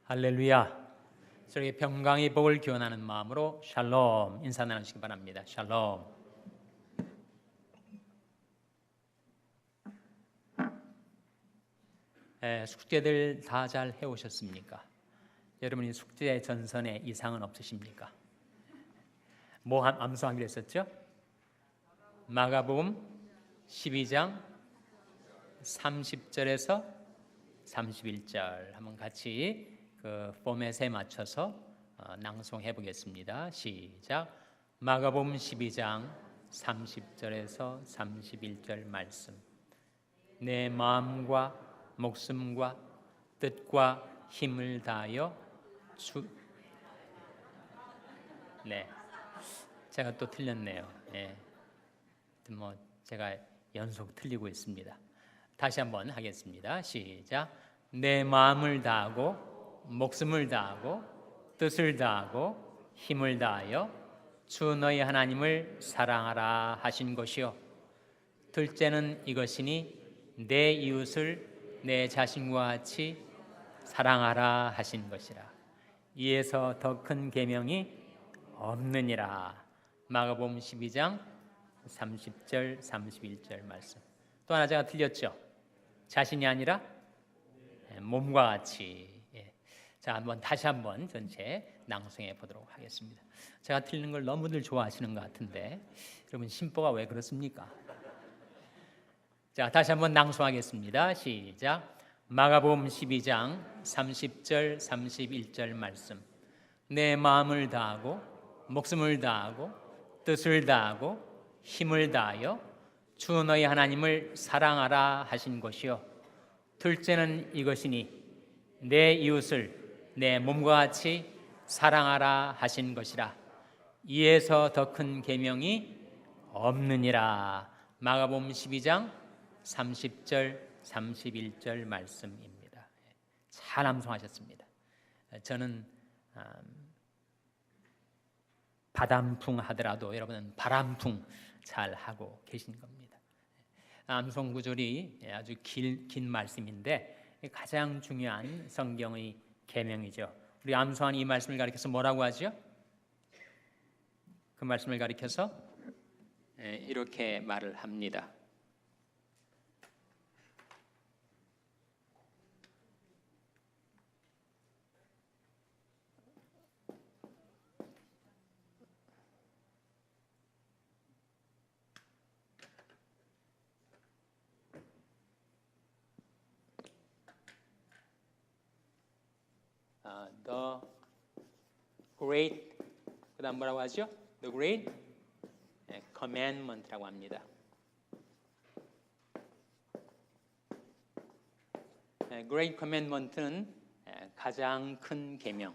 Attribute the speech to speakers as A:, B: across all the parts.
A: 할렐루야. 저에게 평강의 복을 기원하는 마음으로 샬롬 인사 나누시기 바랍니다. 샬롬. 숙제들 다 잘 해오셨습니까? 여러분이 숙제 전선에 이상은 없으십니까? 뭐 암송하기로 했었죠? 마가복음 12장 30절에서 31절 한번 같이 그 포맷에 맞춰서 낭송해 보겠습니다. 시작. 마가복음 12장 30절에서 31절 말씀. 내 마음과 목숨과 뜻과 힘을 다하여 네, 제가 또 틀렸네요. 네, 뭐 제가 연속 틀리고 있습니다. 다시 한번 하겠습니다. 시작. 내 마음을 다하고 목숨을 다하고 뜻을 다하고 힘을 다하여 주 너희 하나님을 사랑하라 하신 것이요 둘째는 이것이니 내 이웃을 내 자신과 같이 사랑하라 하신 것이라. 이에서 더 큰 계명이 없느니라. 마가복음 12장 30절 31절 말씀. 또 하나 제가 틀렸죠? 자신이 아니라 몸과 같이. 자, 한번 다시 한번 전체 낭송해 보도록 하겠습니다. 제가 틀리는 걸 너무들 좋아하시는 것 같은데 여러분 심보가 왜 그렇습니까? 자, 다시 한번 낭송하겠습니다. 시작. 마가복음 12장 30절 31절 말씀. 내 마음을 다하고 목숨을 다하고 뜻을 다하고 힘을 다하여 주 너희 하나님을 사랑하라 하신 것이요 둘째는 이것이니 내 이웃을 내 몸과 같이 사랑하라 하신 것이라. 이에서 더 큰 계명이 없느니라. 마가복음 12장 30절 31절 말씀입니다. 잘 암송하셨습니다. 저는 바람풍 하더라도 여러분은 바람풍 잘 하고 계신 겁니다. 암송 구절이 아주 긴 말씀인데 가장 중요한 성경의 계명이죠. 우리 암송한 이 말씀을 가리켜서 뭐라고 하죠? 그 말씀을 가리켜서 이렇게 말을 합니다. The great, 그 다음 뭐라고 하죠? The great commandment라고 합니다. Great commandment는 가장 큰 계명.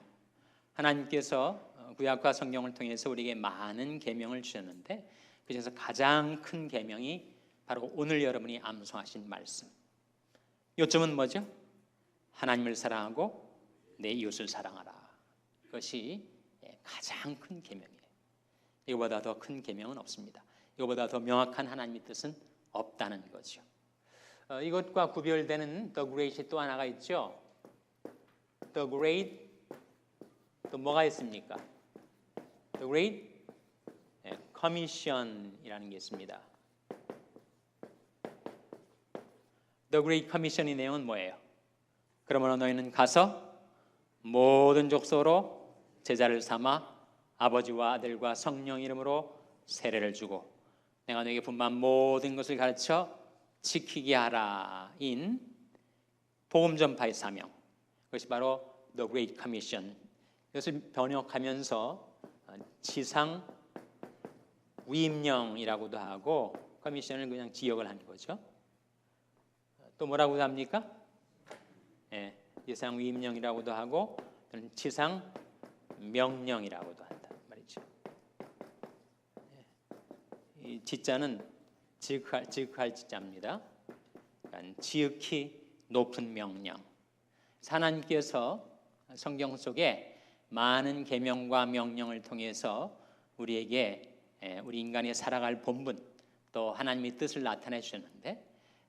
A: 하나님께서 구약과 성경을 통해서 우리에게 많은 계명을 주셨는데 그중에서 가장 큰 계명이 바로 오늘 여러분이 암송하신 말씀. 요점은 뭐죠? 하나님을 사랑하고 내 이웃을 사랑하라. 그것이 가장 큰 계명이에요. 이거보다 더 큰 계명은 없습니다. 이거보다 더 명확한 하나님의 뜻은 없다는 거죠. 이것과 구별되는 The Great이 또 하나가 있죠. The Great 또 뭐가 있습니까? The Great Commission이라는 게 있습니다. The Great Commission의 내용은 뭐예요? 그러므로 너희는 가서 모든 족속으로 제자를 삼아 아버지와 아들과 성령 이름으로 세례를 주고 내가 너에게 분부한 모든 것을 가르쳐 지키게 하라 인 복음 전파의 사명. 그것이 바로 The Great Commission. 이것을 번역하면서 지상 위임령이라고도 하고 커미션을 그냥 지역을 하는 거죠. 또 뭐라고 합니까? 지상 위임령이라고도 하고 지상 명령이라고도 한다 말이죠. 이 지자는 지극할 지자입니다. 그러니까 지극히 높은 명령. 하나님께서 성경 속에 많은 계명과 명령을 통해서 우리에게 우리 인간이 살아갈 본분 또 하나님의 뜻을 나타내 주셨는데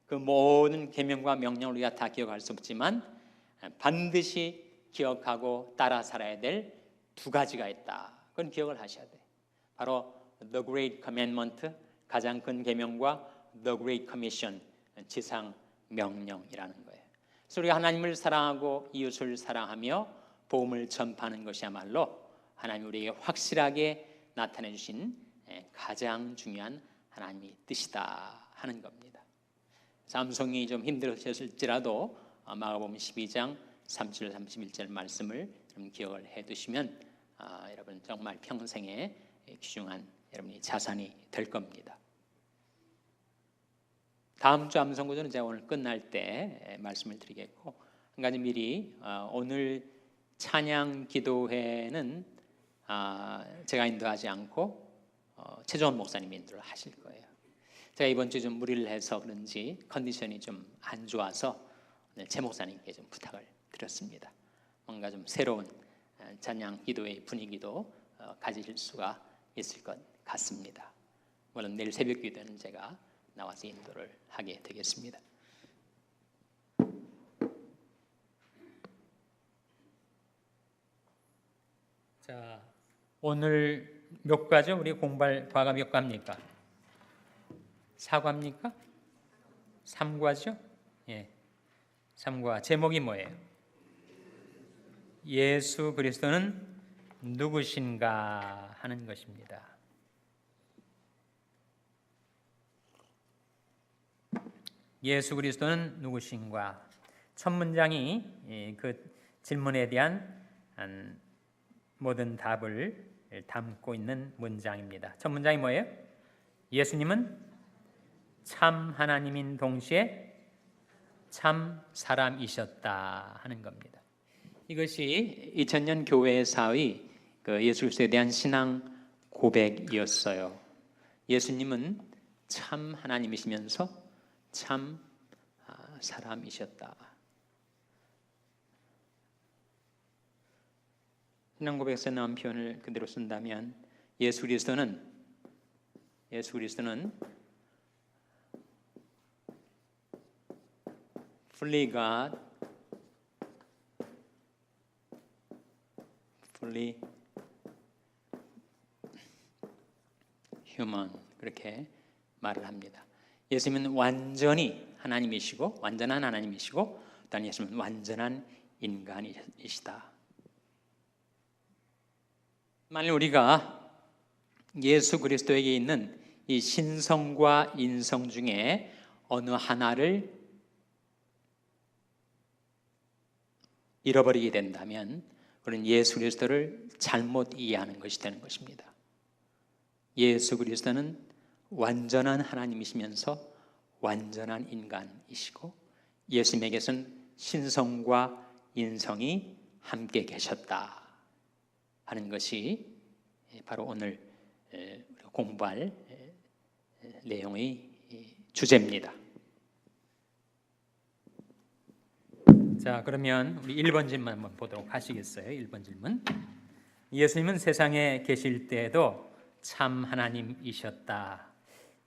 A: 그 모든 계명과 명령을 우리가 다 기억할 수 없지만 반드시 기억하고 따라 살아야 될 두 가지가 있다. 그건 기억을 하셔야 돼요. 바로 The Great Commandment, 가장 큰 계명과 The Great Commission, 지상 명령이라는 거예요. 그래서 우리가 하나님을 사랑하고 이웃을 사랑하며 복음을 전파하는 것이야말로 하나님 우리에게 확실하게 나타내 주신 가장 중요한 하나님의 뜻이다 하는 겁니다. 삼성이 좀 힘들으셨을지라도 마가복음 12장 30절 31절 말씀을 좀 기억을 해두시면 여러분 정말 평생에 귀중한 여러분의 자산이 될 겁니다. 다음 주 암송구절은 제가 오늘 끝날 때 말씀을 드리겠고, 한 가지 미리 오늘 찬양 기도회는 제가 인도하지 않고 최종원 목사님이 인도를 하실 거예요. 제가 이번 주 좀 무리를 해서 그런지 컨디션이 좀 안 좋아서 오늘 최 목사님께 좀 부탁을 드렸습니다. 뭔가 좀 새로운 찬양 기도의 분위기도 가지실 수가 있을 것 같습니다. 물론 내일 새벽 기도는 제가 나와서 인도를 하게 되겠습니다. 자, 오늘 몇 과죠? 우리 공부할 과가 몇 과입니까? 4과입니까? 3과죠? 예, 3과. 제목이 뭐예요? 예수 그리스도는 누구신가 하는 것입니다. 예수 그리스도는 누구신가? 첫 문장이 그 질문에 대한 모든 답을 담고 있는 문장입니다. 첫 문장이 뭐예요? 예수님은 참 하나님인 동시에 참 사람이셨다 하는 겁니다. 이것이 2000년 교회사의 그 예수 그리스도에 대한 신앙 고백이었어요. 예수님은 참 하나님이시면서 참 사람이셨다. 신앙 고백에서 나온 표현을 그대로 쓴다면 예수 그리스도는 fully God, fully human, 그렇게 말을 합니다. 예수님은 완전히 하나님이시고 완전한 하나님이시고 또한 예수님은 완전한 인간이시다. 만일 우리가 예수 그리스도에게 있는 이 신성과 인성 중에 어느 하나를 잃어버리게 된다면 우리는 예수 그리스도를 잘못 이해하는 것이 되는 것입니다. 예수 그리스도는 완전한 하나님이시면서 완전한 인간이시고 예수님에게서는 신성과 인성이 함께 계셨다 하는 것이 바로 오늘 공부할 내용의 주제입니다. 자, 그러면 우리 1번 질문 한번 보도록 하시겠어요? 1번 질문. 예수님은 세상에 계실 때에도 참 하나님이셨다.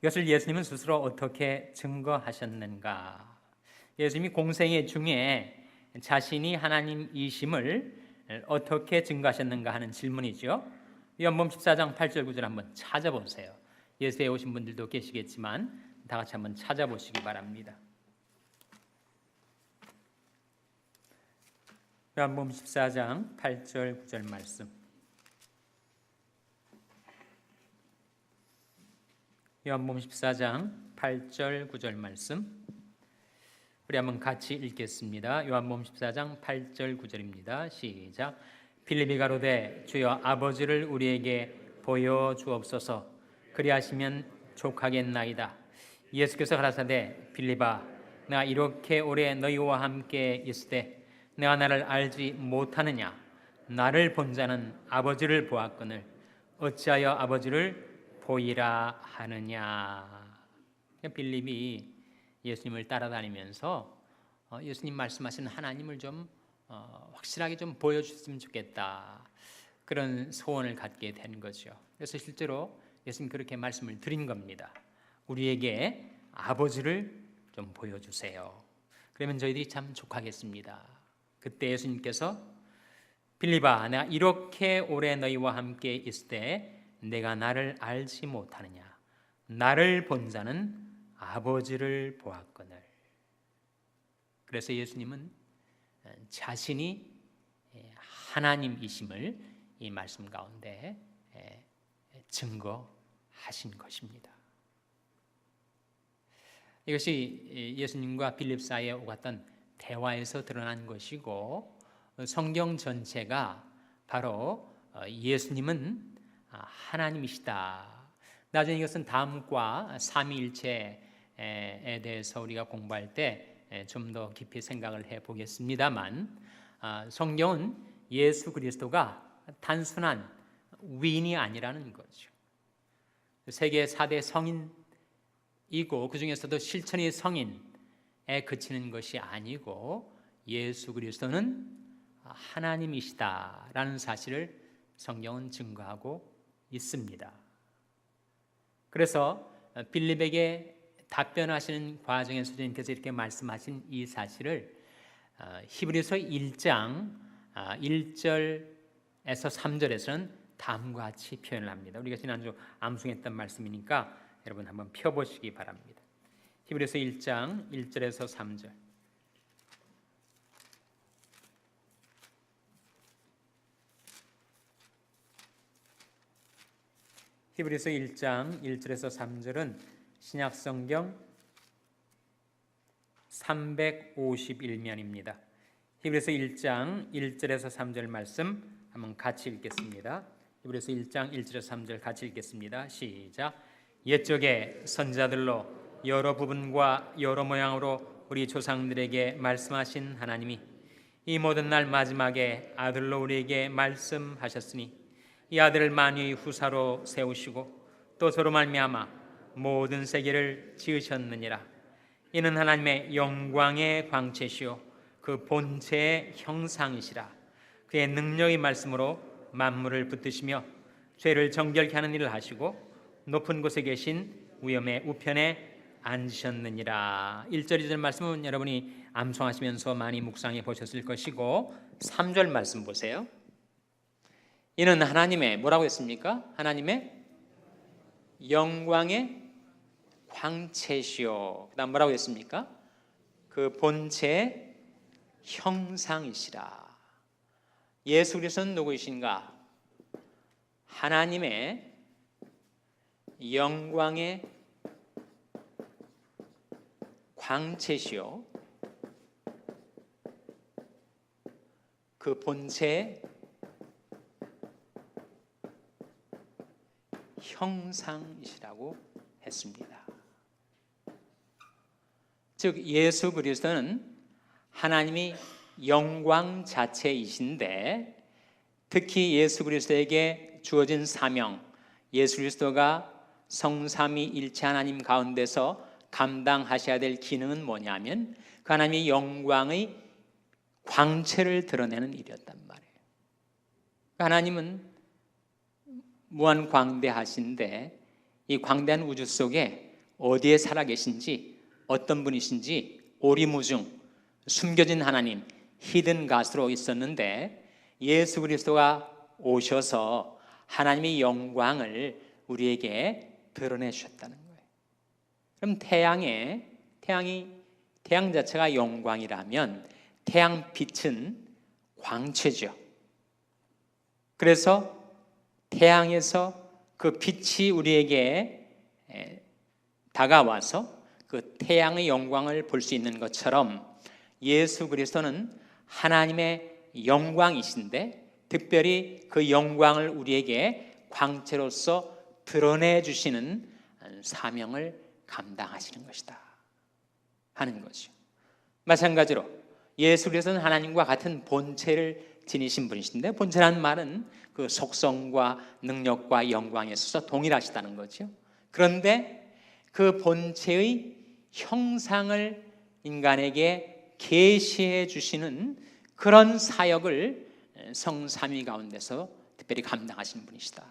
A: 이것을 예수님은 스스로 어떻게 증거하셨는가? 예수님이 공생애 중에 자신이 하나님이심을 어떻게 증거하셨는가 하는 질문이죠. 요한복음 14장 8절 9절 한번 찾아보세요. 예수에 오신 분들도 계시겠지만 다 같이 한번 찾아보시기 바랍니다. 요한복음 14장 8절 9절 말씀. 요한복음 14장 8절 9절 말씀. 우리 한번 같이 읽겠습니다. 요한복음 14장 8절 9절입니다. 시작. 빌립이 가로되 주여 아버지를 우리에게 보여 주옵소서. 그리하시면 족하겠나이다. 예수께서 가라사대 빌립아 내가 이렇게 오래 너희와 함께 있을 때 내가 나를 알지 못하느냐? 나를 본 자는 아버지를 보았거늘 어찌하여 아버지를 보이라 하느냐? 빌립이 예수님을 따라다니면서 예수님 말씀하신 하나님을 좀 확실하게 좀 보여주셨으면 좋겠다, 그런 소원을 갖게 된 거죠. 그래서 실제로 예수님 그렇게 말씀을 드린 겁니다. 우리에게 아버지를 좀 보여주세요. 그러면 저희들이 참 족하겠습니다. 그때 예수님께서 빌립아, 내가 이렇게 오래 너희와 함께 있을 때 내가 나를 알지 못하느냐? 나를 본 자는 아버지를 보았거늘. 그래서 예수님은 자신이 하나님이심을 이 말씀 가운데 증거하신 것입니다. 이것이 예수님과 빌립 사이에 오갔던 대화에서 드러난 것이고, 성경 전체가 바로 예수님은 하나님이시다. 나중에 이것은 다음과 삼위일체에 대해서 우리가 공부할 때 좀 더 깊이 생각을 해보겠습니다만, 성경은 예수 그리스도가 단순한 위인이 아니라는 거죠. 세계 4대 성인이고 그 중에서도 실천의 성인에 그치는 것이 아니고 예수 그리스도는 하나님이시다라는 사실을 성경은 증거하고 있습니다. 그래서 빌립에게 답변하시는 과정에서 주님께서 이렇게 말씀하신 이 사실을 히브리서 1장 1절에서 3절에서는 다음과 같이 표현을 합니다. 우리가 지난주 암송했던 말씀이니까 여러분 한번 펴보시기 바랍니다. 히브리서 1장 1절에서 3절. 히브리서 1장 1절에서 3절은 신약성경 351면입니다. 히브리서 1장 1절에서 3절 말씀 한번 같이 읽겠습니다. 히브리서 1장 1절에서 3절 같이 읽겠습니다. 시작. 옛적에 선자들로 여러 부분과 여러 모양으로 우리 조상들에게 말씀하신 하나님이 이 모든 날 마지막에 아들로 우리에게 말씀하셨으니 이 아들을 만유의 후사로 세우시고 또 저로 말미암아 모든 세계를 지으셨느니라. 이는 하나님의 영광의 광채시요 그 본체의 형상이시라. 그의 능력의 말씀으로 만물을 붙드시며 죄를 정결케 하는 일을 하시고 높은 곳에 계신 위엄의 우편에 앉으셨느니라. 1절 2절 말씀은 여러분이 암송하시면서 많이 묵상해 보셨을 것이고, 3절 말씀 보세요. 이는 하나님의 뭐라고 했습니까? 하나님의 영광의 광채시요. 그 다음 뭐라고 했습니까? 그 본체의 형상이시라. 예수 그리스도는 누구이신가? 하나님의 영광의 광채시요 그 본체의 형상이시라고 했습니다. 즉 예수 그리스도는 하나님이 영광 자체이신데, 특히 예수 그리스도에게 주어진 사명, 예수 그리스도가 성삼위일체 하나님 가운데서 감당하셔야 될 기능은 뭐냐면 그 하나님의 영광의 광채를 드러내는 일이었단 말이에요. 하나님은 무한 광대하신데 이 광대한 우주 속에 어디에 살아계신지, 어떤 분이신지 오리무중 숨겨진 하나님, 히든 가스로 있었는데 예수 그리스도가 오셔서 하나님의 영광을 우리에게 드러내 주셨다는 거예요. 그럼 태양 자체가 영광이라면 태양빛은 광채죠. 그래서 태양에서 그 빛이 우리에게 다가와서 그 태양의 영광을 볼 수 있는 것처럼 예수 그리스도는 하나님의 영광이신데 특별히 그 영광을 우리에게 광채로서 드러내 주시는 사명을 감당하시는 것이다 하는 거죠. 마찬가지로 예수 그리스도는 하나님과 같은 본체를 지니신 분이신데, 본체라는 말은 그 속성과 능력과 영광에 있어서 동일하시다는 거죠. 그런데 그 본체의 형상을 인간에게 계시해 주시는 그런 사역을 성삼위 가운데서 특별히 감당하시는 분이시다.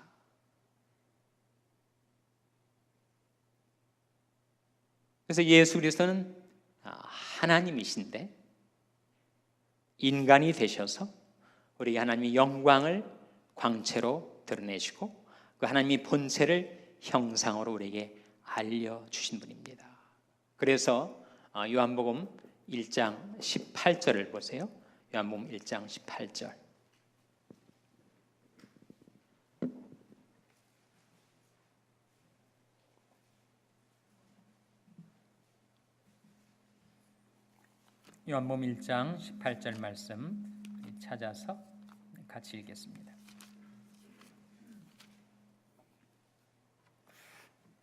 A: 그래서 예수 그리스도는 하나님이신데 인간이 되셔서 우리에게 하나님의 영광을 광채로 드러내시고 그 하나님의 본체를 형상으로 우리에게 알려주신 분입니다. 그래서 요한복음 1장 18절을 보세요. 요한복음 1장 18절. 요한복음 1장 18절 말씀 찾아서 같이 읽겠습니다.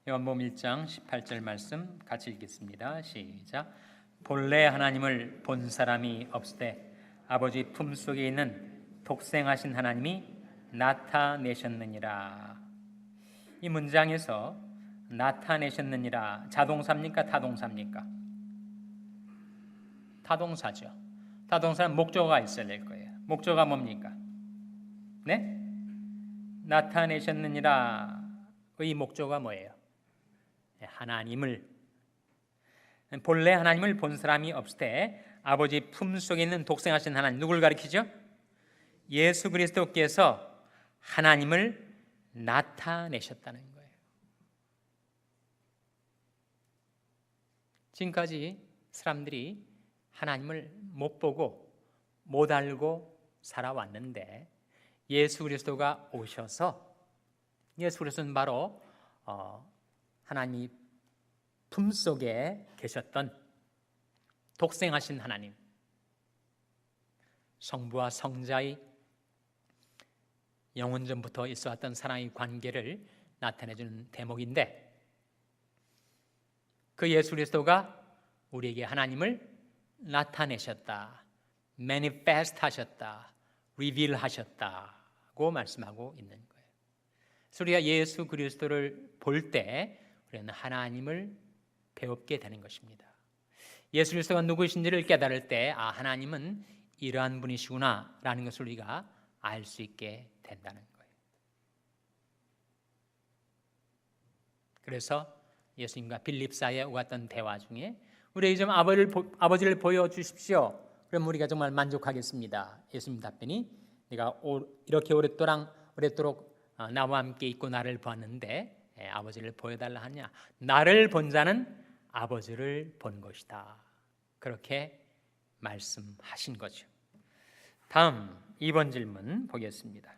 A: 요한복음 1장 18절 말씀 같이 읽겠습니다. 시작. 본래 하나님을 본 사람이 없으되 아버지 품속에 있는 독생하신 하나님이 나타내셨느니라. 이 문장에서 나타내셨느니라 자동사입니까? 타동사입니까? 타동사죠. 타동사는 목적어가 있어야 될 거예요. 목적어가 뭡니까? 네? 나타내셨느니라 의 목적어가 뭐예요? 하나님을. 본래 하나님을 본 사람이 없으되 아버지 품속에 있는 독생하신 하나님, 누굴 가리키죠? 예수 그리스도께서 하나님을 나타내셨다는 거예요. 지금까지 사람들이 하나님을 못 보고 못 알고 살아왔는데 예수 그리스도가 오셔서, 예수 그리스도는 바로 하나님 품속에 계셨던 독생하신 하나님, 성부와 성자의 영원전부터 있어왔던 사랑의 관계를 나타내주는 대목인데, 그 예수 그리스도가 우리에게 하나님을 나타내셨다, manifest 하셨다, reveal 하셨다고 말씀하고 있는 거예요. 그래서 우리가 예수 그리스도를 볼 때 우리는 하나님을 배우게 되는 것입니다. 예수 그리스도가 누구신지를 깨달을 때 하나님은 이러한 분이시구나 라는 것을 우리가 알 수 있게 된다는 거예요. 그래서 예수님과 빌립 사이에 오갔던 대화 중에 우리에게 좀 아버지를 보여주십시오. 그럼 우리가 정말 만족하겠습니다. 예수님 답변이 네가 이렇게 오랫도록 나와 함께 있고 나를 보았는데 아버지를 보여달라 하냐? 나를 본 자는 아버지를 본 것이다. 그렇게 말씀하신 거죠. 다음 2번 질문 보겠습니다.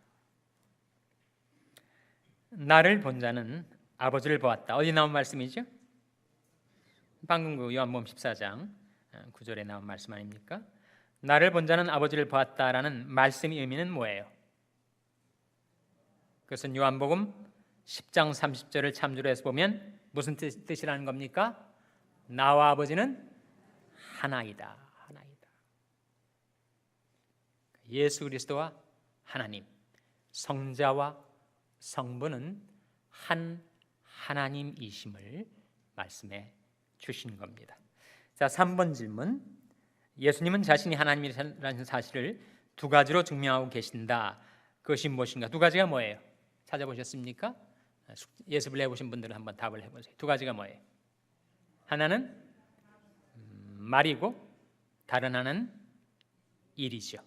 A: 나를 본 자는 아버지를 보았다. 어디 나온 말씀이죠? 방금 그 요한복음 14장 9절에 나온 말씀 아닙니까? 나를 본 자는 아버지를 보았다라는 말씀의 의미는 뭐예요? 그것은 요한복음 10장 30절을 참조로 해서 보면 무슨 뜻이라는 겁니까? 나와 아버지는 하나이다. 하나이다. 예수 그리스도와 하나님, 성자와 성부는 한 하나님이심을 말씀해 주신 겁니다. 자, 3번 질문. 예수님은 자신이 하나님이라는 사실을 두 가지로 증명하고 계신다. 그것이 무엇인가? 두 가지가 뭐예요? 찾아보셨습니까? 예습을 해보신 분들은 한번 답을 해보세요. 두 가지가 뭐예요? 하나는 말이고 다른 하나는 일이죠.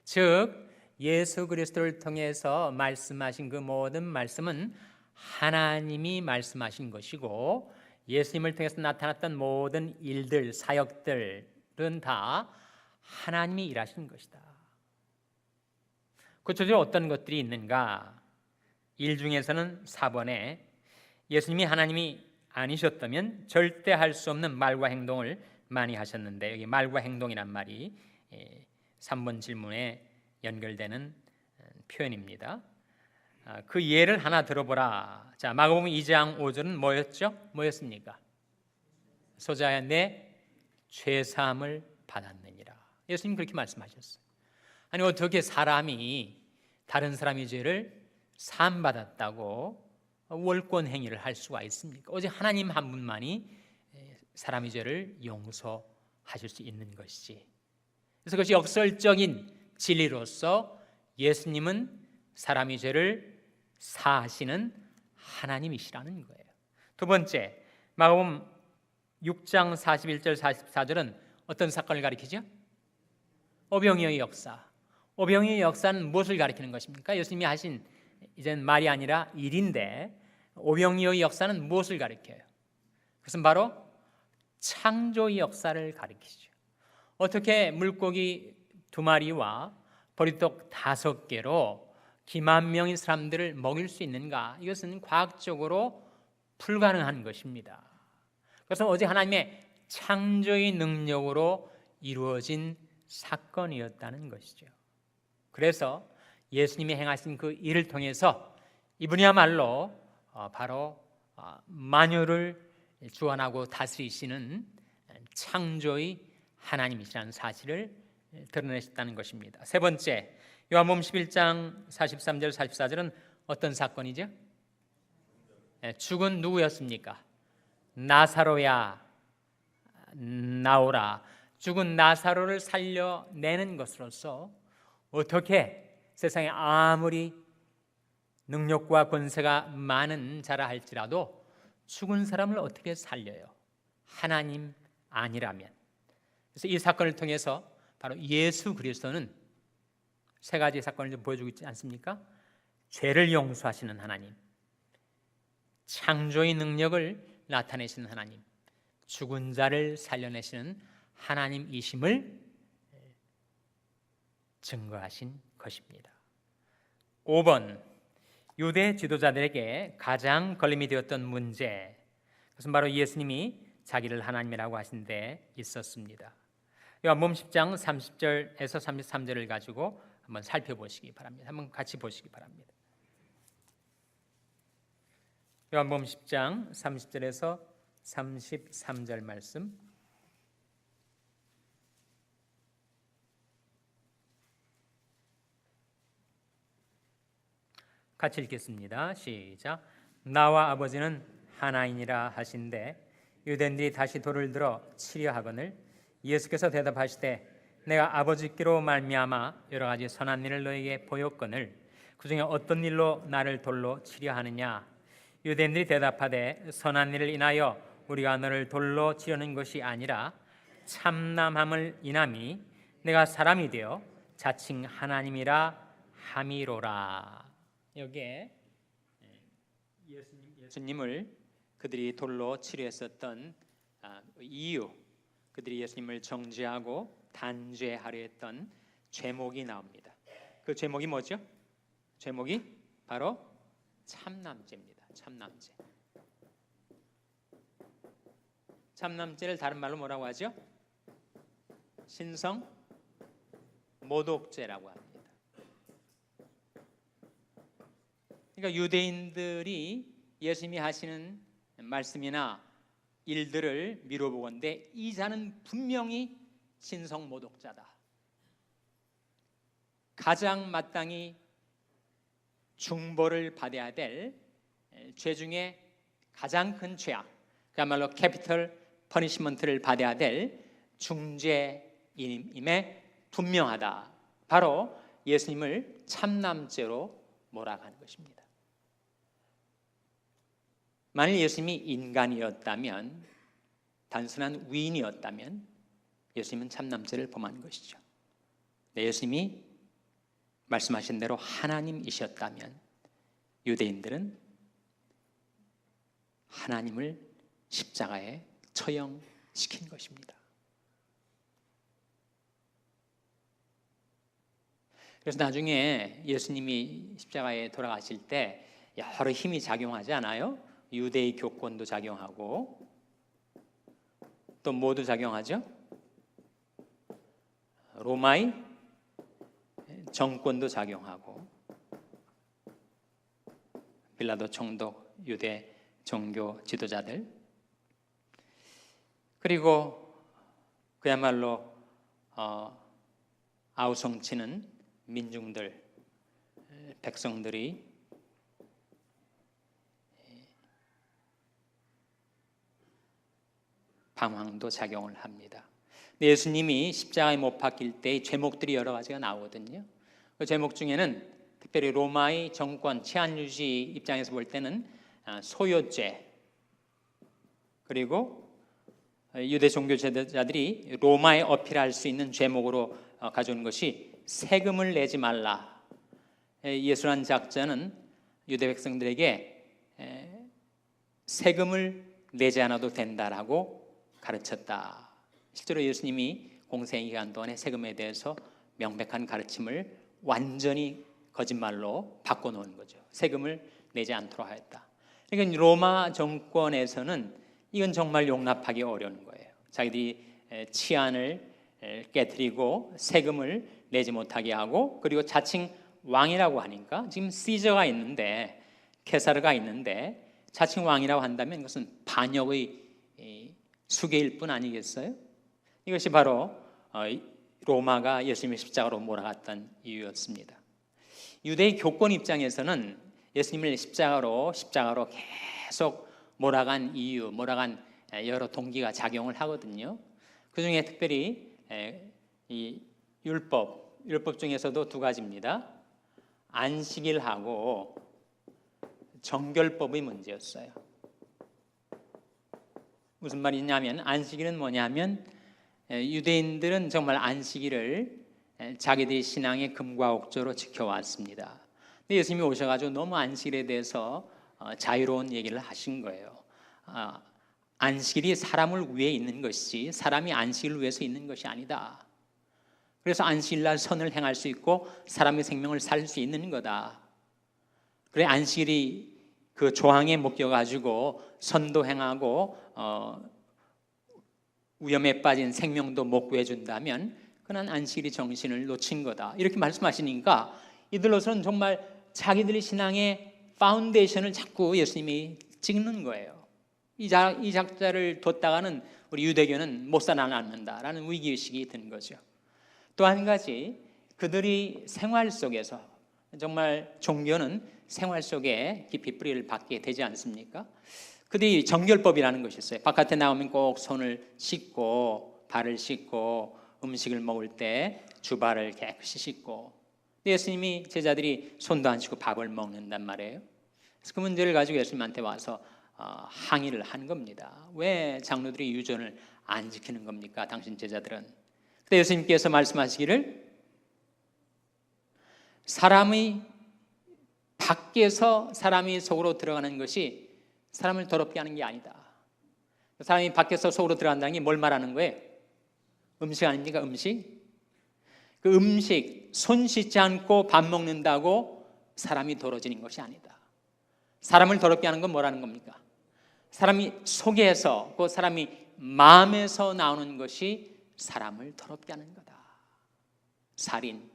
A: 즉 예수 그리스도를 통해서 말씀하신 그 모든 말씀은 하나님이 말씀하신 것이고, 예수님을 통해서 나타났던 모든 일들, 사역들은 다 하나님이 일하신 것이다. 구체적으로 어떤 것들이 있는가? 일 중에서는 4번에 예수님이 하나님이 아니셨다면 절대 할 수 없는 말과 행동을 많이 하셨는데, 여기 말과 행동이란 말이 3번 질문에 연결되는 표현입니다. 그 예를 하나 들어보라. 자, 마가복음 2장 5절은 뭐였습니까? 소자야 내 죄사함을 받았느니라. 예수님 그렇게 말씀하셨어요. 아니 어떻게 사람이 다른 사람의 죄를 사함 받았다고 월권 행위를 할 수가 있습니까? 오직 하나님 한 분만이 사람의 죄를 용서하실 수 있는 것이지. 그래서 그것이 역설적인 진리로서 예수님은 사람의 죄를 사하시는 하나님이시라는 거예요. 두 번째, 마가복음 6장 41절 44절은 어떤 사건을 가리키죠? 오병이어의 역사. 오병이의 역사는 무엇을 가리키는 것입니까? 예수님이 하신 이젠 말이 아니라 일인데 오병이의 역사는 무엇을 가리켜요? 그것은 바로 창조의 역사를 가리키죠. 어떻게 물고기 2마리와 보리떡 5개로 기만 명의 사람들을 먹일 수 있는가? 이것은 과학적으로 불가능한 것입니다. 그래서 오직 하나님의 창조의 능력으로 이루어진 사건이었다는 것이죠. 그래서 예수님이 행하신 그 일을 통해서 이분이야말로 바로 만유를 주관하고 다스리시는 창조의 하나님이시라는 사실을 드러내셨다는 것입니다. 세 번째, 요한복음 11장 43절 44절은 어떤 사건이죠? 죽은 누구였습니까? 나사로야 나오라. 죽은 나사로를 살려내는 것으로서 어떻게 세상에 아무리 능력과 권세가 많은 자라 할지라도 죽은 사람을 어떻게 살려요? 하나님 아니라면. 그래서 이 사건을 통해서 바로 예수 그리스도는 세 가지 사건을 좀 보여주고 있지 않습니까? 죄를 용서하시는 하나님, 창조의 능력을 나타내시는 하나님, 죽은 자를 살려내시는 하나님이심을 증거하신 것입니다. 5번, 유대 지도자들에게 가장 걸림이 되었던 문제, 그것은 바로 예수님이 자기를 하나님이라고 하신 데 있었습니다. 요한복음 10장 30절에서 33절을 가지고 한번 살펴보시기 바랍니다. 한번 같이 보시기 바랍니다. 요한복음 10장 30절에서 33절 말씀. 같이 읽겠습니다. 시작. 나와 아버지는 하나이니라 하신대 유대인들이 다시 돌을 들어 치려 하거늘 예수께서 대답하시되 내가 아버지께로 말미암아 여러 가지 선한 일을 너에게 보였거늘 그 중에 어떤 일로 나를 돌로 치려 하느냐. 유대인들이 대답하되 선한 일을 인하여 우리가 너를 돌로 치려는 것이 아니라 참남함을 인함이 내가 사람이 되어 자칭 하나님이라 함이로라. 여기에 예수님을 그들이 돌로 치려했었던 이유, 그들이 예수님을 정죄하고 단죄하려 했던 죄목이 나옵니다. 그 죄목이 뭐죠? 죄목이 바로 참남죄입니다. 참남죄. 참남죄를 다른 말로 뭐라고 하죠? 신성 모독죄라고 합니다. 그러니까 유대인들이 예수님이 하시는 말씀이나 일들을 미뤄보건대 이 자는 분명히 신성 모독자다. 가장 마땅히 중벌을 받아야 될 죄 중에 가장 큰 죄악, 그야말로 캐피털 퍼니시먼트를 받아야 될 중죄임에 분명하다. 바로 예수님을 참남죄로 몰아가는 것입니다. 만일 예수님이 인간이었다면, 단순한 위인이었다면 예수님은 참남죄를 범한 것이죠. 예수님이 말씀하신 대로 하나님이셨다면 유대인들은 하나님을 십자가에 처형시킨 것입니다. 그래서 나중에 예수님이 십자가에 돌아가실 때 여러 힘이 작용하지 않아요? 유대의 교권도 작용하고 또 뭐도 작용하죠? 로마의 정권도 작용하고 빌라도 총독, 유대 종교 지도자들, 그리고 그야말로 아우성치는 민중들, 백성들이 방황도 작용을 합니다. 예수님이 십자가에 못 박힐 때의 죄목들이 여러 가지가 나오거든요. 그 죄목 중에는 특별히 로마의 정권 치안 유지 입장에서 볼 때는 소요죄, 그리고 유대 종교 지도자들이 로마에 어필할 수 있는 죄목으로 가져온 것이 세금을 내지 말라. 예수란 작자는 유대 백성들에게 세금을 내지 않아도 된다라고 가르쳤다. 실제로 예수님이 공생 기간 동안에 세금에 대해서 명백한 가르침을 완전히 거짓말로 바꿔놓은 거죠. 세금을 내지 않도록 하였다. 그러니까 로마 정권에서는 이건 정말 용납하기 어려운 거예요. 자기들이 치안을 깨뜨리고 세금을 내지 못하게 하고, 그리고 자칭 왕이라고 하니까, 지금 시저가 있는데, 케사르가 있는데 자칭 왕이라고 한다면 이것은 반역의 수괴일 뿐 아니겠어요? 이것이 바로 로마가 예수님의 십자가로 몰아갔던 이유였습니다. 유대의 교권 입장에서는 예수님을 십자가로 계속 몰아간 이유, 몰아간 여러 동기가 작용을 하거든요. 그 중에 특별히 이 율법 중에서도 두 가지입니다. 안식일하고 정결법의 문제였어요. 무슨 말이냐면, 안식일은 뭐냐면 유대인들은 정말 안식일을 자기들의 신앙의 금과 옥조로 지켜왔습니다. 근데 예수님이 오셔가지고 너무 안식일에 대해서 자유로운 얘기를 하신 거예요. 안식일이 사람을 위해 있는 것이지 사람이 안식일을 위해서 있는 것이 아니다. 그래서 안식일날 선을 행할 수 있고 사람의 생명을 살 수 있는 거다. 그래, 안식일이 그 조항에 묶여가지고 선도 행하고 위험에 빠진 생명도 못 구해준다면 그는 안식일이 정신을 놓친 거다. 이렇게 말씀하시니까 이들로서는 정말 자기들의 신앙의 파운데이션을 자꾸 예수님이 찍는 거예요. 이 작자를 뒀다가는 우리 유대교는 못 살아남는다라는 위기의식이 든 거죠. 또 한 가지, 그들이 생활 속에서, 정말 종교는 생활 속에 깊이 뿌리를 받게 되지 않습니까? 그들이 정결법이라는 것이 있어요. 바깥에 나오면 꼭 손을 씻고 발을 씻고 음식을 먹을 때 주발을 깨끗이 씻고, 예수님이 제자들이 손도 안 씻고 밥을 먹는단 말이에요. 그래서 그 문제를 가지고 예수님한테 와서 항의를 한 겁니다. 왜 장로들이 유전을 안 지키는 겁니까? 당신 제자들은. 그때 예수님께서 말씀하시기를, 사람이 밖에서 사람이 속으로 들어가는 것이 사람을 더럽게 하는 게 아니다. 사람이 밖에서 속으로 들어간다는 게 뭘 말하는 거예요? 음식 아닙니까? 음식. 그 음식, 손 씻지 않고 밥 먹는다고 사람이 더러워지는 것이 아니다. 사람을 더럽게 하는 건 뭐라는 겁니까? 사람이 속에서, 그 사람이 마음에서 나오는 것이 사람을 더럽게 하는 거다. 살인,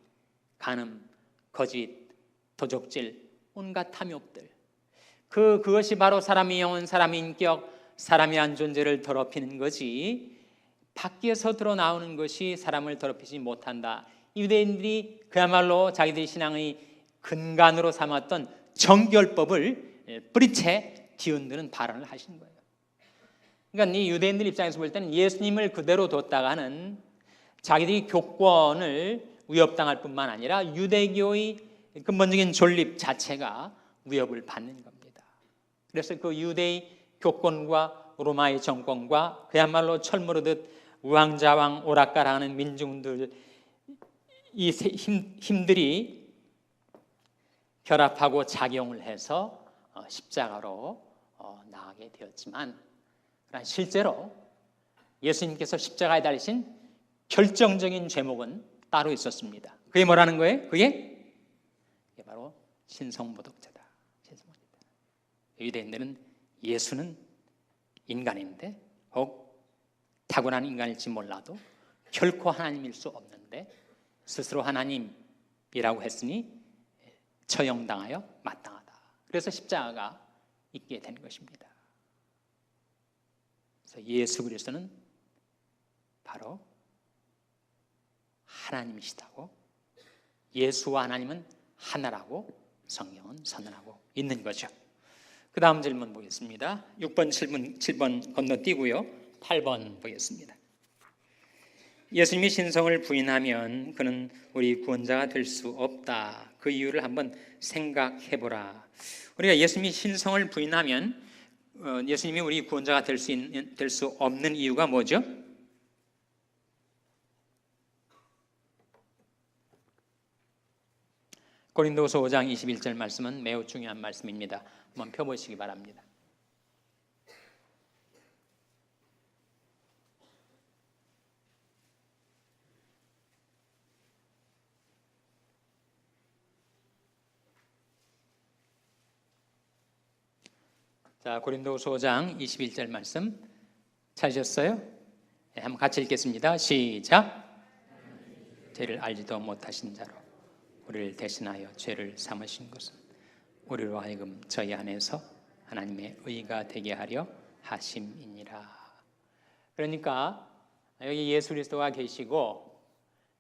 A: 간음, 거짓, 도적질, 온갖 탐욕들. 그것이 바로 사람의 영혼, 사람의 인격, 사람이란 존재를 더럽히는 거지, 밖에서 드러나오는 것이 사람을 더럽히지 못한다. 유대인들이 그야말로 자기들의 신앙의 근간으로 삼았던 정결법을 뿌리채 뒤흔드는 발언을 하신 거예요. 그러니까 이 유대인들 입장에서 볼 때는 예수님을 그대로 뒀다가는 자기들이 교권을 위협당할 뿐만 아니라 유대교의 근본적인 존립 자체가 위협을 받는 겁니다. 그래서 그 유대의 교권과 로마의 정권과 그야말로 철무르듯 우왕좌왕 오락가락하는 민중들, 이 힘들이 결합하고 작용을 해서 십자가로 나가게 되었지만, 실제로 예수님께서 십자가에 달리신 결정적인 제목은 따로 있었습니다. 그게 뭐라는 거예요? 그게 바로 신성모독죄다. 신성모독죄다. 유대인들은 예수는 인간인데, 혹 타고난 인간일지 몰라도 결코 하나님일 수 없는데 스스로 하나님이라고 했으니 처형당하여 마땅하다. 그래서 십자가가 있게 된 것입니다. 그래서 예수 그리스도는 바로 하나님이시다고, 예수와 하나님은 하나라고 성경은 선언하고 있는 거죠. 그 다음 질문 보겠습니다. 6번, 7번 건너뛰고요. 8번 보겠습니다. 예수님이 신성을 부인하면 그는 우리 구원자가 될 수 없다. 그 이유를 한번 생각해보라. 우리가 예수님이 신성을 부인하면 예수님이 우리 구원자가 될 수 없는 이유가 뭐죠? 고린도후서 5장 21절 말씀은 매우 중요한 말씀입니다. 한번 펴보시기 바랍니다. 자, 고린도후서 5장 21절 말씀 찾으셨어요? 네, 한번 같이 읽겠습니다. 시작. 죄를 알지도 못하신 자로 우리를 대신하여 죄를 삼으신 것은 우리로 하여금 저희 안에서 하나님의 의가 되게 하려 하심이니라. 그러니까 여기 예수 그리스도가 계시고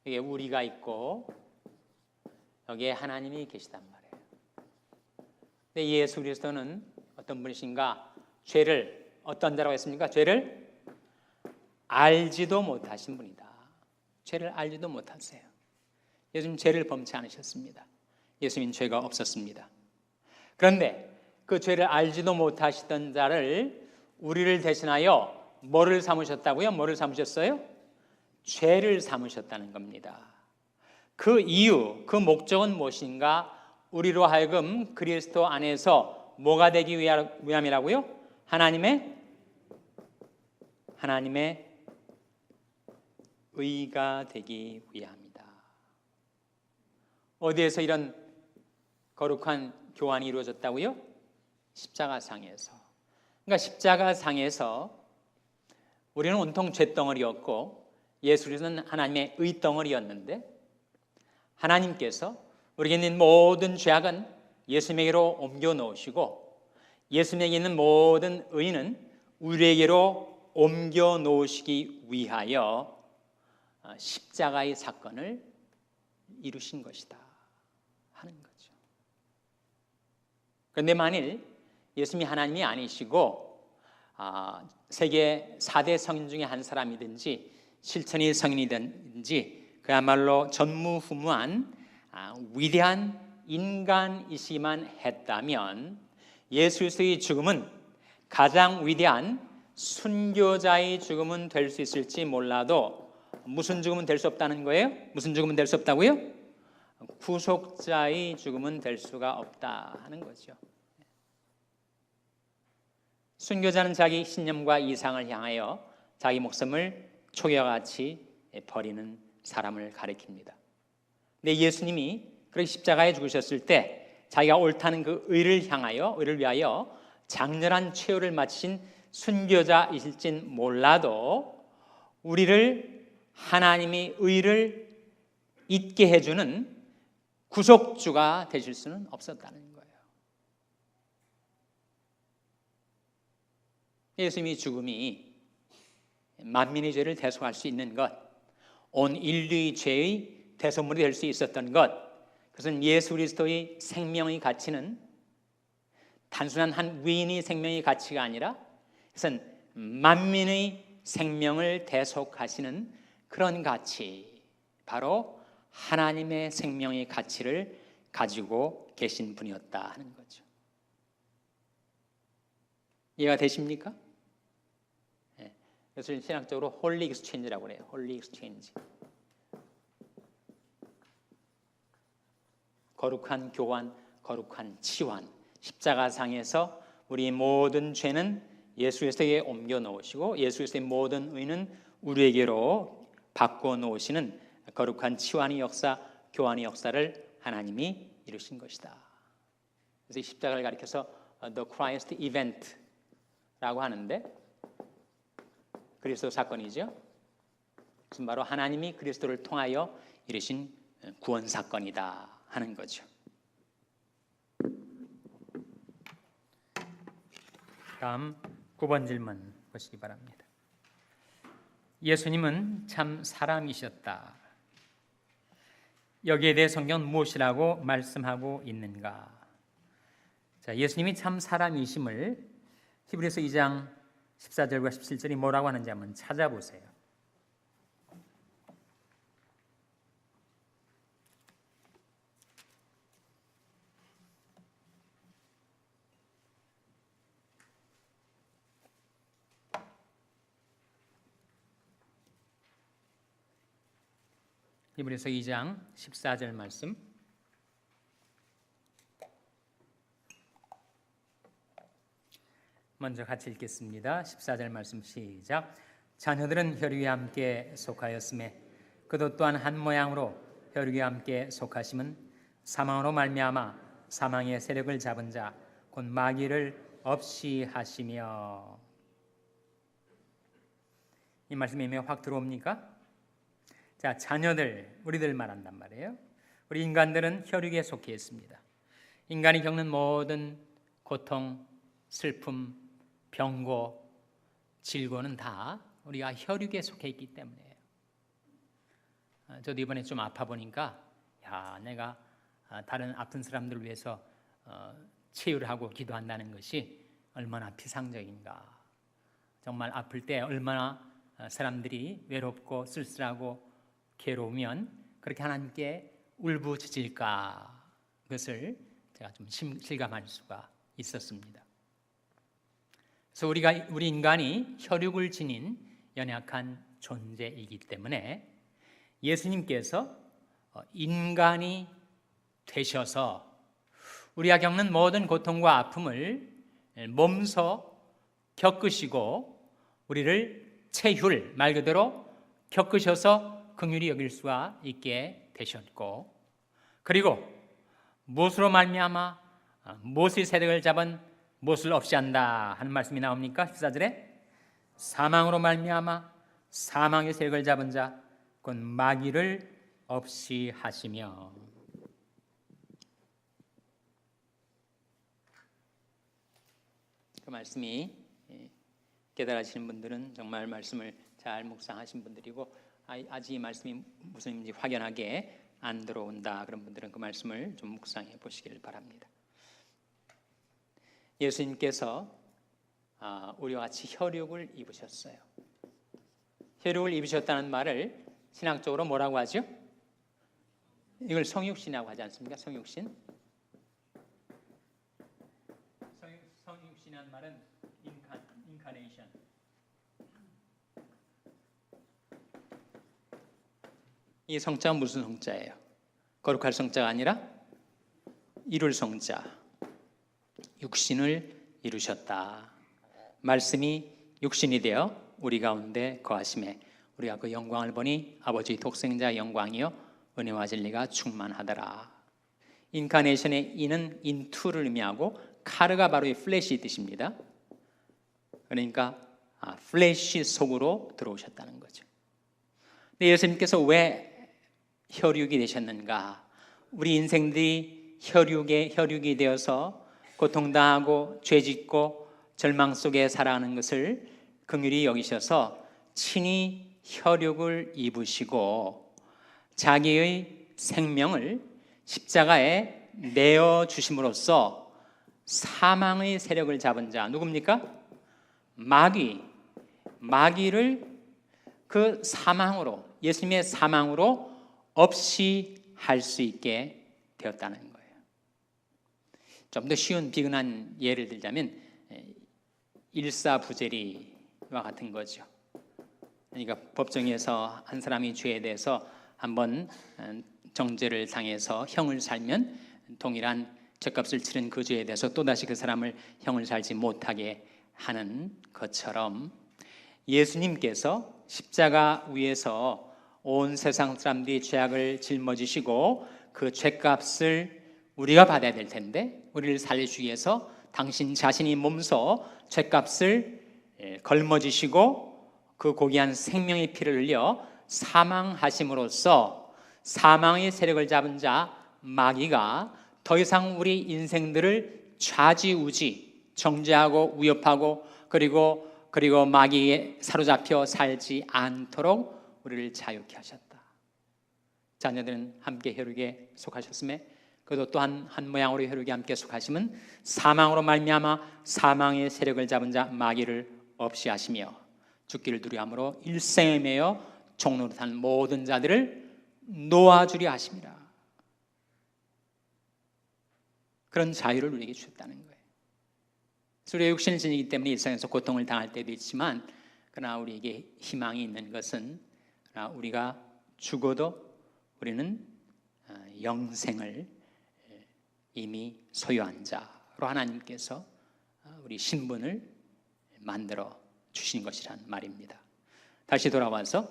A: 여기 우리가 있고 여기에 하나님이 계시단 말이에요. 근데 예수 그리스도는 어떤 분이신가? 죄를 어떤 자라고 했습니까? 죄를 알지도 못하신 분이다. 죄를 알지도 못하세요. 예수님 죄를 범치 않으셨습니다. 예수님 죄가 없었습니다. 그런데 그 죄를 알지도 못하시던 자를 우리를 대신하여 뭐를 삼으셨다고요? 뭐를 삼으셨어요? 죄를 삼으셨다는 겁니다. 그 이유, 그 목적은 무엇인가? 우리로 하여금 그리스도 안에서 뭐가 되기 위함이라고요? 하나님의 의가 되기 위함이다. 어디에서 이런 거룩한 교환이 이루어졌다고요? 십자가상에서. 그러니까 십자가상에서 우리는 온통 죄덩어리였고 예수 그리스도는 하나님의 의덩어리였는데 하나님께서 우리에게 있는 모든 죄악은 예수님에게로 옮겨 놓으시고 예수님에게 있는 모든 의는 우리에게로 옮겨 놓으시기 위하여 십자가의 사건을 이루신 것이다 하는 거죠. 그런데 만일 예수님이 하나님이 아니시고 세계 4대 성인 중에 한 사람이든지 실천의 성인이든지 그야말로 전무후무한 위대한 인간이시기만 했다면 예수 그리스도의 죽음은 가장 위대한 순교자의 죽음은 될 수 있을지 몰라도 무슨 죽음은 될 수 없다는 거예요? 무슨 죽음은 될 수 없다고요? 구속자의 죽음은 될 수가 없다 하는 거죠. 순교자는 자기 신념과 이상을 향하여 자기 목숨을 초기와같이 버리는 사람을 가리킵니다. 근데 예수님이 그렇게 십자가에 죽으셨을 때 자기가 옳다는 그 의를 위하여 장렬한 최후를 마치신 순교자이실진 몰라도 우리를 하나님의 의를 잊게 해주는 구속주가 되실 수는 없었다는 거예요. 예수님의 죽음이 만민의 죄를 대속할 수 있는 것, 온 인류의 죄의 대속물이 될 수 있었던 것, 그것은 예수 그리스도의 생명의 가치는 단순한 한 위인의 생명의 가치가 아니라 그것은 만민의 생명을 대속하시는 그런 가치, 바로 하나님의 생명의 가치를 가지고 계신 분이었다 하는 거죠. 이해가 되십니까? 네. 그것을 신학적으로 홀리 익스체인지라고 해요. 홀리 익스체인지. 거룩한 교환, 거룩한 치환. 십자가상에서 우리 모든 죄는 예수 그리스도에게 옮겨 놓으시고 예수 그리스도의 모든 의는 우리에게로 바꿔 놓으시는 거룩한 치환의 역사, 교환의 역사를 하나님이 이루신 것이다. 그래서 이 십자가를 가리켜서 The Christ Event라고 하는데 그리스도 사건이죠. 그것은 바로 하나님이 그리스도를 통하여 이루신 구원 사건이다 하는 거죠. 다음 9번 질문 보시기 바랍니다. 예수님은 참 사람이셨다. 여기에 대해 성경은 무엇이라고 말씀하고 있는가? 자, 예수님이 참 사람이심을 히브리서 2장 14절과 17절이 뭐라고 하는지 한번 찾아보세요. 히브리서 2장 14절 말씀. 먼저 같이 읽겠습니다. 14절 말씀 시작. 자녀들은 혈육에 함께 속하였음에 그도 또한 한 모양으로 혈육에 함께 속하심은 사망으로 말미암아 사망의 세력을 잡은 자 곧 마귀를 없이 하시며. 이 말씀이 확 들어옵니까? 자, 자녀들, 우리들 말한단 말이에요. 우리 인간들은 혈육에 속해 있습니다. 인간이 겪는 모든 고통, 슬픔, 병고, 질고는 다 우리가 혈육에 속해 있기 때문이에요. 저도 이번에 좀 아파 보니까 내가 다른 아픈 사람들을 위해서 치유를 하고 기도한다는 것이 얼마나 비상적인가. 정말 아플 때 얼마나 사람들이 외롭고 쓸쓸하고 괴로우면 그렇게 하나님께 울부짖을까. 그것을 제가 좀 실감할 수가 있었습니다. 그래서 우리 인간이 혈육을 지닌 연약한 존재이기 때문에 예수님께서 인간이 되셔서 우리가 겪는 모든 고통과 아픔을 몸소 겪으시고 우리를 체휼, 말 그대로 겪으셔서 긍휼히 여길 수가 있게 되셨고, 그리고 무엇으로 말미암아 무엇의 세력을 잡은 무엇을 없이 한다 하는 말씀이 나옵니까? 14절에 사망으로 말미암아 사망의 세력을 잡은 자 곧 마귀를 없이 하시며. 그 말씀이 깨달으시는 분들은 정말 말씀을 잘 묵상하신 분들이고, 아직 이 말씀이 무슨 의미인지 확연하게 안 들어온다 그런 분들은 그 말씀을 좀 묵상해 보시기를 바랍니다. 예수님께서 우리와 같이 혈육을 입으셨어요. 혈육을 입으셨다는 말을 신학적으로 뭐라고 하죠? 이걸 성육신이라고 하지 않습니까? 성육신. 성육신이라는 말은 인카네이션. 이 성자는 무슨 성자예요? 거룩할 성자가 아니라 이룰 성자. 육신을 이루셨다. 말씀이 육신이 되어 우리 가운데 거하심에 우리가 그 영광을 보니 아버지 독생자 영광이요 은혜와 진리가 충만하더라. 인카네이션의 인은 인투를 의미하고 카르가 바로 이 플래시 뜻입니다. 그러니까 플래시 속으로 들어오셨다는 거죠. 근데 예수님께서 왜 혈육이 되셨는가? 우리 인생들이 혈육이 되어서 고통당하고 죄짓고 절망 속에 살아가는 것을 긍휼히 여기셔서 친히 혈육을 입으시고 자기의 생명을 십자가에 내어주심으로써 사망의 세력을 잡은 자 누굽니까? 마귀를 그 사망으로, 예수님의 사망으로 없이 할 수 있게 되었다는 거예요. 좀 더 쉬운 비근한 예를 들자면 일사부재리와 같은 거죠. 그러니까 법정에서 한 사람이 죄에 대해서 한번 정죄를 당해서 형을 살면 동일한 죗값을 치른 그 죄에 대해서 또다시 그 사람을 형을 살지 못하게 하는 것처럼 예수님께서 십자가 위에서 온 세상 사람들이 죄악을 짊어지시고 그 죗값을 우리가 받아야 될 텐데 우리를 살리시기 위해서 당신 자신이 몸소 죗값을 걸머지시고 그 고귀한 생명의 피를 흘려 사망하심으로써 사망의 세력을 잡은 자 마귀가 더 이상 우리 인생들을 좌지우지 정죄하고 위협하고 그리고 마귀에 사로잡혀 살지 않도록 우리를 자유케 하셨다. 자녀들은 함께 혈육에 속하셨음에 그도 또한 한 모양으로 혈육에 함께 속하심은 사망으로 말미암아 사망의 세력을 잡은 자 마귀를 없이 하시며 죽기를 두려움으로 일생에 매여 종노릇하는 모든 자들을 놓아주려 하심이라. 그런 자유를 우리에게 주셨다는 거예요. 우리의 육신을 지니기 때문에 일상에서 고통을 당할 때도 있지만 그러나 우리에게 희망이 있는 것은 우리가 죽어도 우리는 영생을 이미 소유한 자로 하나님께서 우리 신분을 만들어 주신 것이란 말입니다. 다시 돌아와서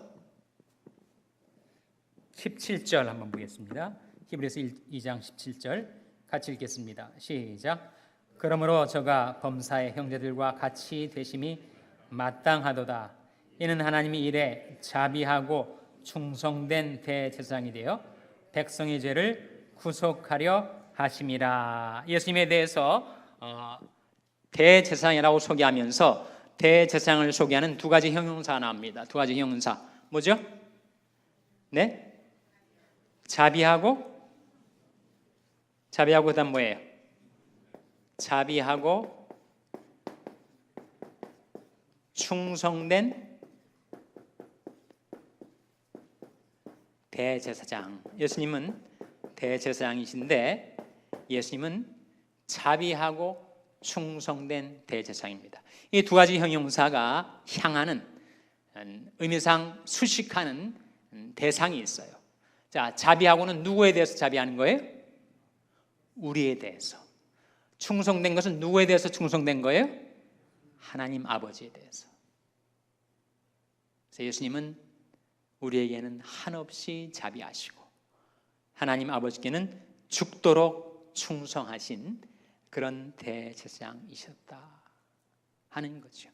A: 17절 한번 보겠습니다. 히브리서 2장 17절 같이 읽겠습니다. 시작. 그러므로 저가 범사의 형제들과 같이 되심이 마땅하도다. 이는 하나님이 이래 자비하고 충성된 대제사장이 되어 백성의 죄를 구속하려 하심이라. 예수님에 대해서 대제사장이라고 소개하면서 대제사장을 소개하는 두 가지 형용사가 나옵니다. 두 가지 형용사 뭐죠? 네? 자비하고 그다음 뭐예요? 자비하고 충성된 대제사장. 예수님은 대제사장이신데 예수님은 자비하고 충성된 대제사장입니다. 이 두 가지 형용사가 향하는 의미상 수식하는 대상이 있어요. 자, 자비하고는 누구에 대해서 자비하는 거예요? 우리에 대해서. 충성된 것은 누구에 대해서 충성된 거예요? 하나님 아버지에 대해서. 그래서 예수님은 우리에게는 한없이 자비하시고 하나님 아버지께는 죽도록 충성하신 그런 대제사장이셨다 하는 거죠.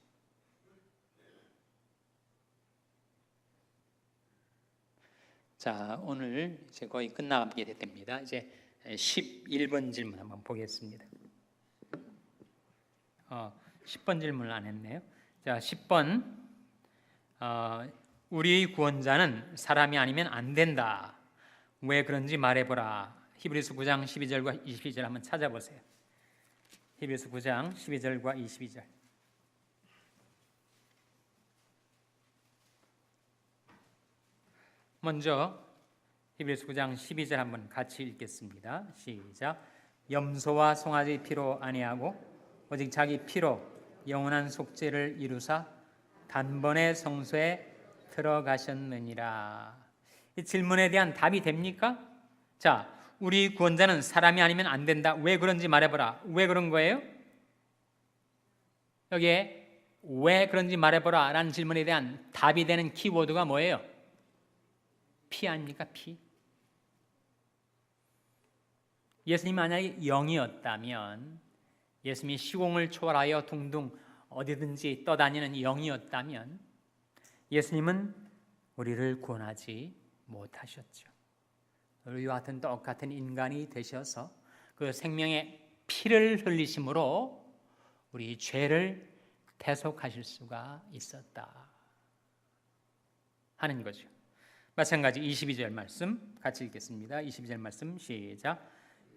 A: 자, 오늘 이제 거의 끝나게 됩니다. 이제 11번 질문 한번 보겠습니다. 10번 질문을 안 했네요. 자, 10번. 우리의 구원자는 사람이 아니면 안 된다. 왜 그런지 말해보라. 히브리서 9장 12절과 22절 한번 찾아보세요. 히브리서 9장 12절과 22절. 먼저 히브리서 9장 12절 한번 같이 읽겠습니다. 시작. 염소와 송아지 피로 아니하고 오직 자기 피로 영원한 속죄를 이루사 단번에 성소에 들어가셨느니라. 이 질문에 대한 답이 됩니까? 자, 우리 구원자는 사람이 아니면 안 된다. 왜 그런지 말해보라. 왜 그런 거예요? 여기에 왜 그런지 말해보라 라는 질문에 대한 답이 되는 키워드가 뭐예요? 피 아닙니까? 피. 예수님이 만약에 영이었다면, 예수님이 시공을 초월하여 둥둥 어디든지 떠다니는 영이었다면 예수님은 우리를 구원하지 못하셨죠. 우리와 같은 똑같은 인간이 되셔서 그 생명의 피를 흘리심으로 우리 죄를 대속하실 수가 있었다 하는 거죠. 마찬가지 22절 말씀 같이 읽겠습니다. 22절 말씀 시작.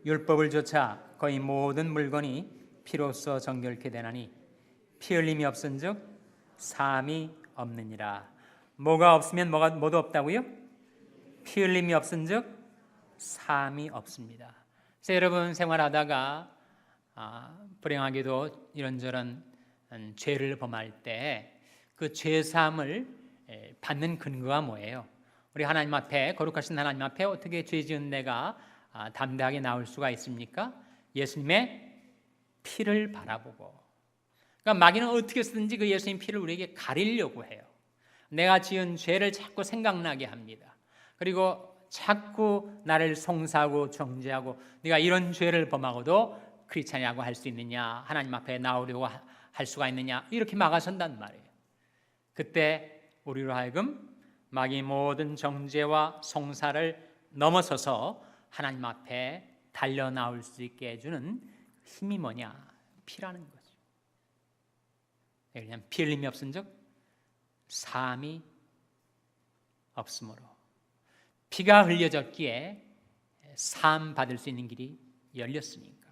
A: 율법을 조차 거의 모든 물건이 피로써 정결케 되나니 피 흘림이 없은즉 사함이 없느니라. 뭐가 없으면 뭐도 없다고요? 피 흘림이 없은즉 사함이 없습니다. 그래서 여러분 생활하다가 불행하게도 이런저런 죄를 범할 때 그 죄사함을 받는 근거가 뭐예요? 우리 하나님 앞에, 거룩하신 하나님 앞에 어떻게 죄 지은 내가 담대하게 나올 수가 있습니까? 예수님의 피를 바라보고. 그러니까 마귀는 어떻게 쓰든지 그 예수님 피를 우리에게 가리려고 해요. 내가 지은 죄를 자꾸 생각나게 합니다. 그리고 자꾸 나를 송사하고 정죄하고 네가 이런 죄를 범하고도 크리스찬이라고 할 수 있느냐, 하나님 앞에 나오려고 할 수가 있느냐, 이렇게 막아선단 말이에요. 그때 우리로 하여금 마귀 모든 정죄와 송사를 넘어서서 하나님 앞에 달려 나올 수 있게 해주는 힘이 뭐냐? 피라는 거죠. 왜냐하면 피 흘림이 없은즉 사함이 없으므로, 피가 흘려졌기에 사함 받을 수 있는 길이 열렸으니까.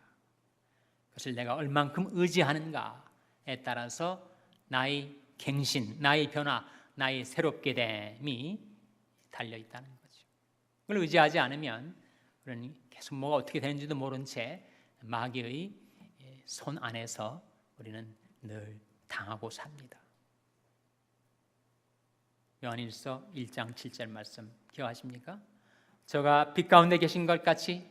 A: 그것을 내가 얼만큼 의지하는가에 따라서 나의 갱신, 나의 변화, 나의 새롭게 됨이 달려있다는 거죠. 그걸 의지하지 않으면 우리는 계속 뭐가 어떻게 되는지도 모른 채 마귀의 손 안에서 우리는 늘 당하고 삽니다. 요한일서 1장 7절 말씀 기억하십니까? 저가 빛 가운데 계신 것 같이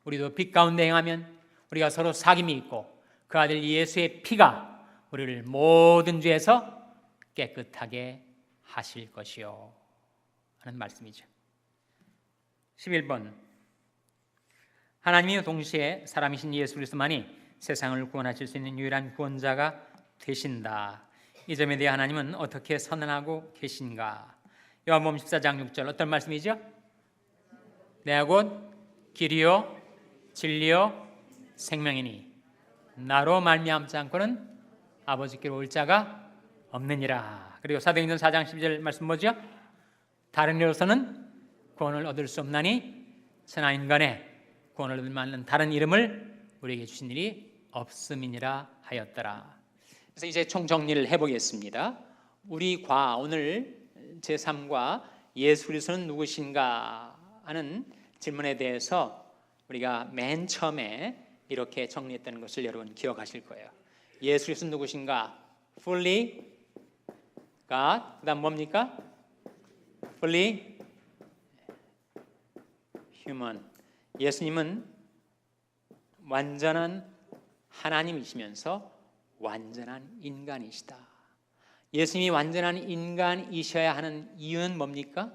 A: 우리도 빛 가운데 행하면 우리가 서로 사귐이 있고 그 아들 예수의 피가 우리를 모든 죄에서 깨끗하게 하실 것이요 하는 말씀이죠. 11번 하나님이 동시에 사람이신 예수 그리스도만이 세상을 구원하실 수 있는 유일한 구원자가 되신다. 이 점에 대해 하나님은 어떻게 선언하고 계신가? 요한복음 14장 6절 어떤 말씀이죠? 내가 곧 길이요 진리요 생명이니 나로 말미암지 않고는 아버지께로 올 자가 없느니라. 그리고 사도행전 4장 12절 말씀 뭐죠? 다른 이로서는 구원을 얻을 수 없나니 천하 인간의 구원을 얻을 만한 다른 이름을 우리에게 주신 일이 없음이니라 하였더라. 그래서 이제 총정리를 해보겠습니다. 우리과 오늘 제3과 예수 그리스도는 누구신가 하는 질문에 대해서 우리가 맨 처음에 이렇게 정리했다는 것을 여러분 기억하실 거예요. 예수 그리스도는 누구신가? Fully God. 그 다음 뭡니까? Fully Human. 예수님은 완전한 하나님이시면서 완전한 인간이시다. 예수님이 완전한 인간이셔야 하는 이유는 뭡니까?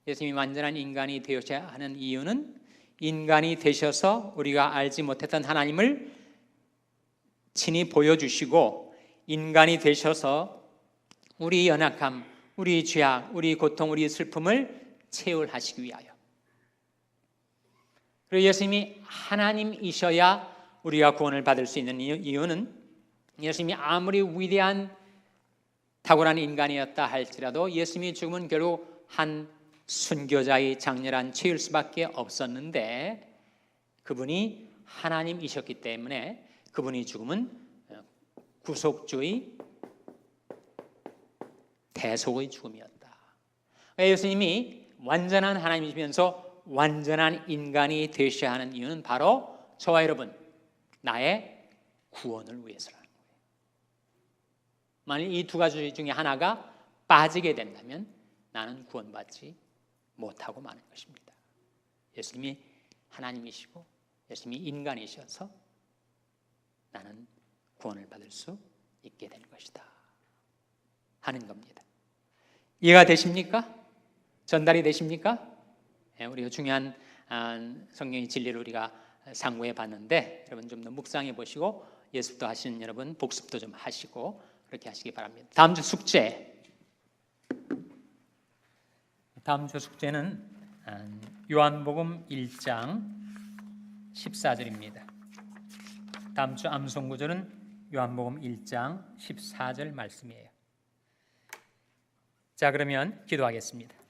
A: 예수님이 완전한 인간이 되셔야 하는 이유는 인간이 되셔서 우리가 알지 못했던 하나님을 친히 보여주시고 인간이 되셔서 우리 연약함, 우리 죄악, 우리 고통, 우리 슬픔을 채울하시기 위하여. 그리고 예수님이 하나님이셔야 우리가 구원을 받을 수 있는 이유는 예수님이 아무리 위대한 탁월한 인간이었다 할지라도 예수님이 죽음은 결국 한 순교자의 장렬한 죄일 수밖에 없었는데 그분이 하나님이셨기 때문에 그분의 죽음은 구속주의 대속의 죽음이었다. 예수님이 완전한 하나님이시면서 완전한 인간이 되셔야 하는 이유는 바로 저와 여러분 나의 구원을 위해서라는 거예요. 만일 이 두 가지 중에 하나가 빠지게 된다면 나는 구원받지 못하고 마는 것입니다. 예수님이 하나님이시고 예수님이 인간이셔서 나는 구원을 받을 수 있게 될 것이다 하는 겁니다. 이해가 되십니까? 전달이 되십니까? 우리가 중요한 성경의 진리를 우리가 상고해 봤는데 여러분 좀 더 묵상해 보시고 예습도 하시는 여러분 복습도 좀 하시고 그렇게 하시기 바랍니다. 다음 주 숙제. 다음 주 숙제는 요한복음 1장 14절입니다. 다음 주 암송 구절은 요한복음 1장 14절 말씀이에요. 자, 그러면 기도하겠습니다.